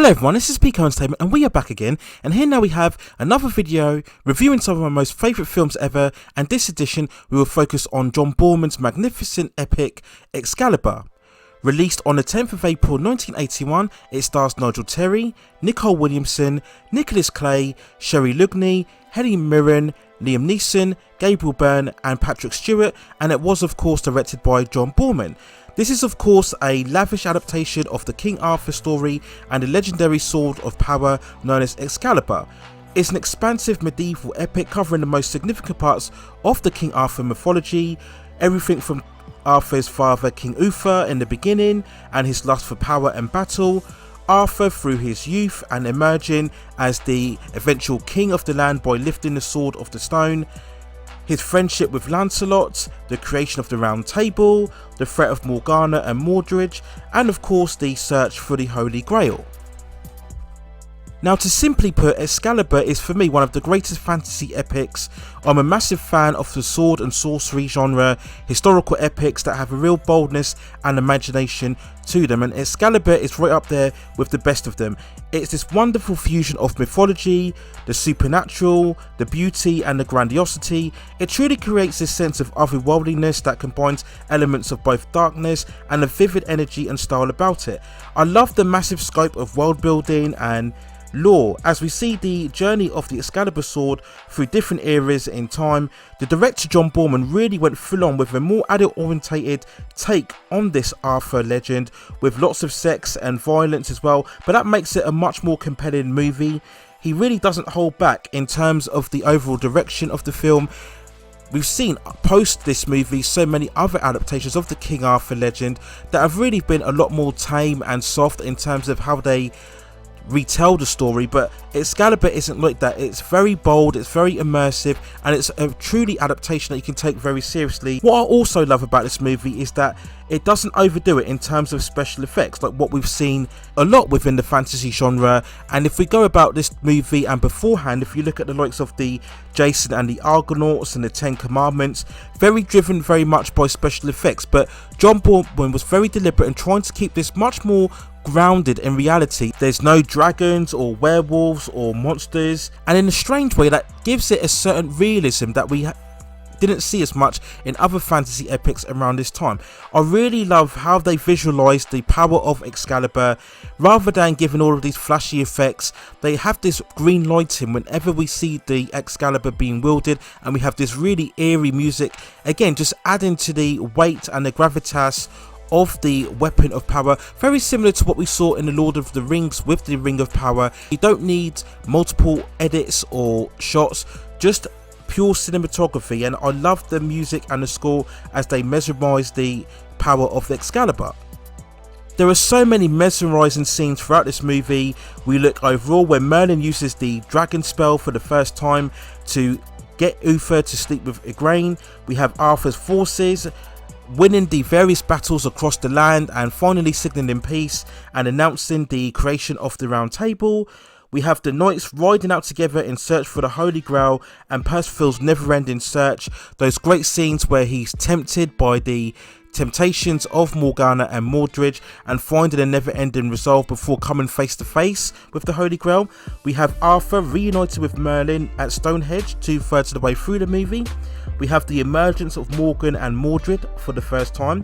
Hello everyone, this is Pico Entertainment and we are back again, and here now we have another video reviewing some of my most favourite films ever, and this edition we will focus on John Boorman's magnificent epic Excalibur. Released on the 10th of April 1981, it stars Nigel Terry, Nicole Williamson, Nicholas Clay, Sherry Lugney, Helen Mirren, Liam Neeson, Gabriel Byrne and Patrick Stewart, and it was of course directed by John Boorman. This is of course a lavish adaptation of the King Arthur story and the legendary sword of power known as Excalibur. It's an expansive medieval epic covering the most significant parts of the King Arthur mythology, everything from Arthur's father King Uther in the beginning and his lust for power and battle, Arthur through his youth and emerging as the eventual king of the land by lifting the sword of the stone, his friendship with Lancelot, the creation of the Round Table, the threat of Morgana and Mordred, and of course the search for the Holy Grail. Now, to simply put, Excalibur is for me one of the greatest fantasy epics. I'm a massive fan of the sword and sorcery genre, historical epics that have a real boldness and imagination to them, and Excalibur is right up there with the best of them. It's this wonderful fusion of mythology, the supernatural, the beauty and the grandiosity. It truly creates this sense of otherworldliness that combines elements of both darkness and a vivid energy and style about it. I love the massive scope of world building and lore as we see the journey of the Excalibur sword through different eras in time. The director John Boorman really went full on with a more adult orientated take on this Arthur legend, with lots of sex and violence as well, but that makes it a much more compelling movie. He really doesn't hold back in terms of the overall direction of the film. We've seen post this movie so many other adaptations of the King Arthur legend that have really been a lot more tame and soft in terms of how they retell the story, but Excalibur isn't like that. It's very bold, it's very immersive, and it's a truly adaptation that you can take very seriously. What I also love about this movie is that it doesn't overdo it in terms of special effects, like what we've seen a lot within the fantasy genre. And if we go about this movie and beforehand, if you look at the likes of the Jason and the Argonauts and the Ten Commandments, very driven very much by special effects, but John Boorman was very deliberate in trying to keep this much more grounded in reality. There's no dragons or werewolves or monsters, and in a strange way that gives it a certain realism that we didn't see as much in other fantasy epics around this time. I really love how they visualised the power of Excalibur. Rather than giving all of these flashy effects, they have this green lighting whenever we see the Excalibur being wielded, and we have this really eerie music, again just adding to the weight and the gravitas of the weapon of power, very similar to what we saw in the Lord of the Rings with the Ring of Power. You don't need multiple edits or shots, just pure cinematography, and I love the music and the score as they mesmerise the power of the Excalibur. There are so many mesmerising scenes throughout this movie. We look overall when Merlin uses the dragon spell for the first time to get Uther to sleep with Igraine. We have Arthur's forces winning the various battles across the land and finally signaling peace and announcing the creation of the Round Table. We have the knights riding out together in search for the Holy Grail and Percival's never-ending search. Those great scenes where he's tempted by the temptations of Morgana and Mordred and finding a never-ending resolve before coming face to face with the Holy Grail. We have Arthur reunited with Merlin at Stonehenge 2/3 of the way through the movie. We have the emergence of Morgan and Mordred for the first time,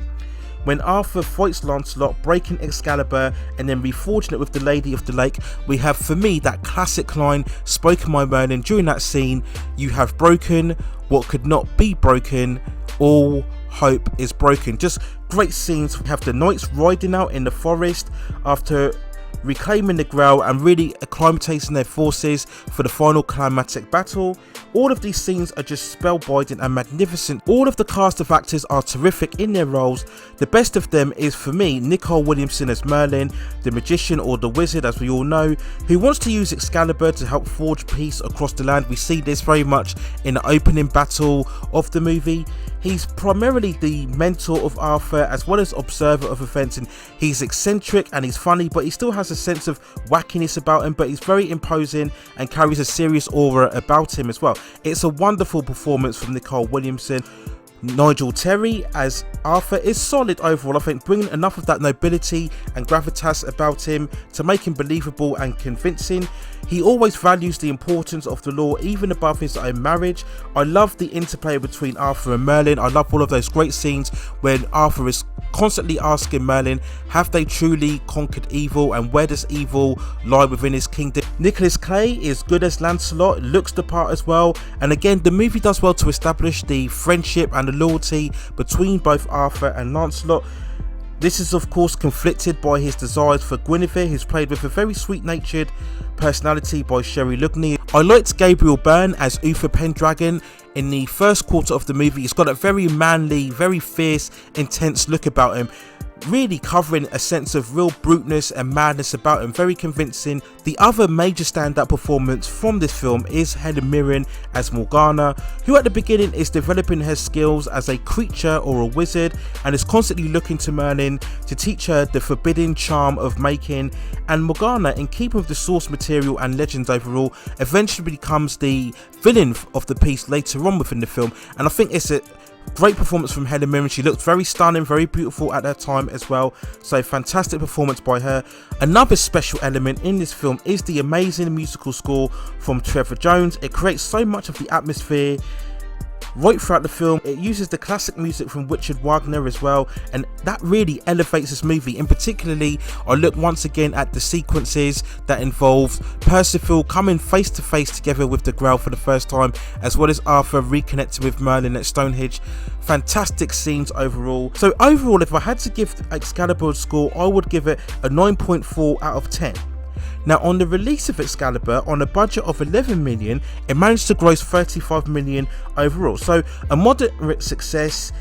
when Arthur fights Lancelot, breaking Excalibur and then reforging it with the Lady of the Lake. We have, for me, that classic line spoken by Merlin during that scene: "You have broken what could not be broken, all hope is broken." Just great scenes. We have the knights riding out in the forest after reclaiming the Grail and really acclimatizing their forces for the final climatic battle. All of these scenes are just spellbinding and magnificent. All of the cast of actors are terrific in their roles. The best of them is, for me, Nicole Williamson as Merlin, the magician or the wizard as we all know, who wants to use Excalibur to help forge peace across the land. We see this very much in the opening battle of the movie. He's primarily the mentor of Arthur as well as observer of events, and he's eccentric and he's funny, but he still has a sense of wackiness about him, but he's very imposing and carries a serious aura about him as well. It's a wonderful performance from Nicole Williamson. Nigel Terry as Arthur is solid overall. I think bringing enough of that nobility and gravitas about him to make him believable and convincing. He always values the importance of the law even above his own marriage. I love the interplay between Arthur and Merlin. I love all of those great scenes when Arthur is constantly asking Merlin, have they truly conquered evil, and where does evil lie within his kingdom? Nicholas Clay is good as Lancelot, looks the part as well, and again the movie does well to establish the friendship and the loyalty between both Arthur and Lancelot. This is of course conflicted by his desires for Guinevere, who's played with a very sweet-natured personality by Sherry Lugney. I liked Gabriel Byrne as Uther Pendragon. In the first quarter of the movie, he's got a very manly, very fierce, intense look about him, really covering a sense of real bruteness and madness about him, very convincing. The other major standout performance from this film is Helen Mirren as Morgana, who at the beginning is developing her skills as a creature or a wizard and is constantly looking to Merlin to teach her the forbidden charm of making. And Morgana, in keeping with the source material and legends overall, eventually becomes the villain of the piece later on within the film, and I think it's a great performance from Helen Mirren. She looked very stunning, very beautiful at that time as well, so fantastic performance by her. Another special element in this film is the amazing musical score from Trevor Jones. It creates so much of the atmosphere right throughout the film. It uses the classic music from Richard Wagner as well, and that really elevates this movie. In particularly, I look once again at the sequences that involve Percival coming face to face together with the Grail for the first time, as well as Arthur reconnecting with Merlin at Stonehenge. Fantastic scenes overall. So overall, if I had to give Excalibur a score, I would give it a 9.4 out of 10. Now, on the release of Excalibur, on a budget of 11 million, it managed to gross 35 million overall. So a moderate success,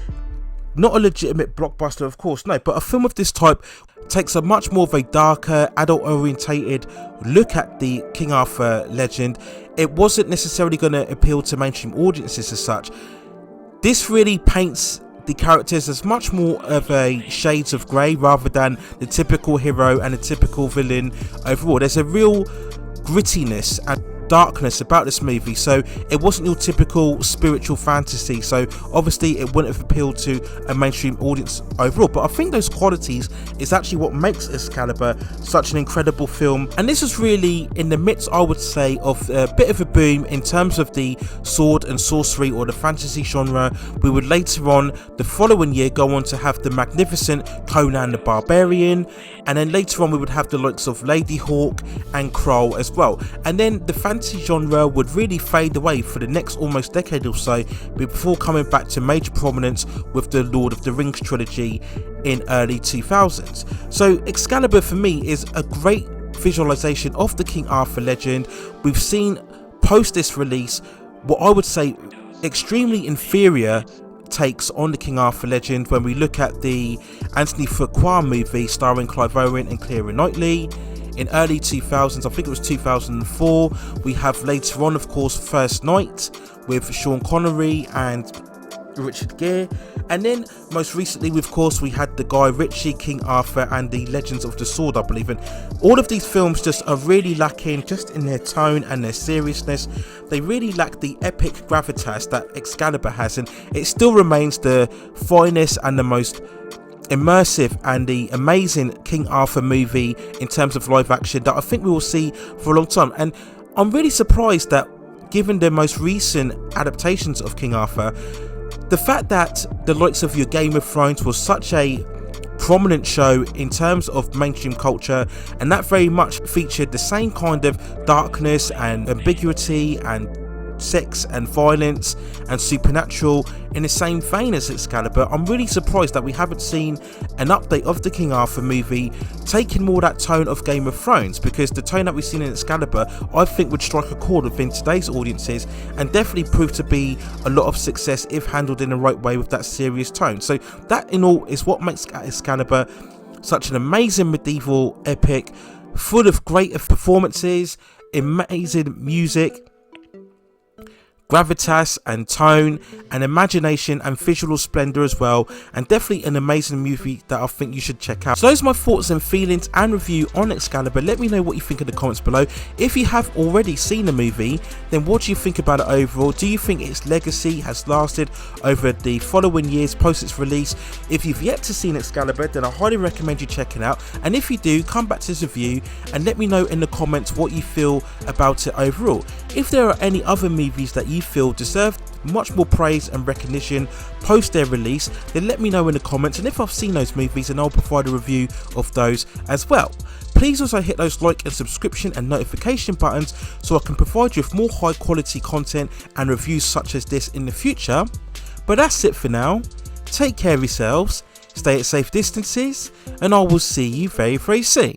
not a legitimate blockbuster, of course, no, but a film of this type takes a much more of a darker, adult-orientated look at the King Arthur legend. It wasn't necessarily going to appeal to mainstream audiences as such. This really paints the characters as much more of a shades of grey rather than the typical hero and the typical villain overall. There's a real grittiness and darkness about this movie, so it wasn't your typical spiritual fantasy, so obviously it wouldn't have appealed to a mainstream audience overall. But I think those qualities is actually what makes Excalibur such an incredible film, and this is really in the midst, I would say, of a bit of a boom in terms of the sword and sorcery or the fantasy genre. We would later on the following year go on to have the magnificent Conan the Barbarian, and then later on we would have the likes of Lady Hawk and Krull as well, and then the fantasy genre would really fade away for the next almost decade or so before coming back to major prominence with the Lord of the Rings trilogy in early 2000s. So Excalibur for me is a great visualization of the King Arthur legend. We've seen post this release what I would say extremely inferior takes on the King Arthur legend when we look at the Anthony Fuqua movie starring Clive Owen and Keira Knightley. In early 2000s, I think it was 2004, we have later on, of course, First Night with Sean Connery and Richard Gere, and then most recently, of course, we had the Guy Ritchie King Arthur and the Legends of the Sword, I believe. And all of these films just are really lacking just in their tone and their seriousness. They really lack the epic gravitas that Excalibur has, and it still remains the finest and the most immersive and the amazing King Arthur movie in terms of live action that I think we will see for a long time. And I'm really surprised that, given the most recent adaptations of King Arthur, the fact that the likes of your Game of Thrones was such a prominent show in terms of mainstream culture, and that very much featured the same kind of darkness and ambiguity and sex and violence and supernatural in the same vein as Excalibur. I'm really surprised that we haven't seen an update of the King Arthur movie taking more that tone of Game of Thrones, because the tone that we've seen in Excalibur I think would strike a chord within today's audiences and definitely prove to be a lot of success if handled in the right way with that serious tone. So that in all is what makes Excalibur such an amazing medieval epic, full of great performances, amazing music, gravitas and tone and imagination and visual splendor as well, and definitely an amazing movie that I think you should check out. So those are my thoughts and feelings and review on Excalibur. Let me know what you think in the comments below. If you have already seen the movie, then what do you think about it overall? Do you think its legacy has lasted over the following years post its release? If you've yet to see Excalibur, then I highly recommend you checking out, and if you do, come back to this review and let me know in the comments what you feel about it overall. If there are any other movies that you feel deserve much more praise and recognition post their release, then let me know in the comments, and if I've seen those movies, then I'll provide a review of those as well. Please also hit those like and subscription and notification buttons so I can provide you with more high quality content and reviews such as this in the future. But that's it for now. Take care of yourselves, stay at safe distances, and I will see you very, very soon.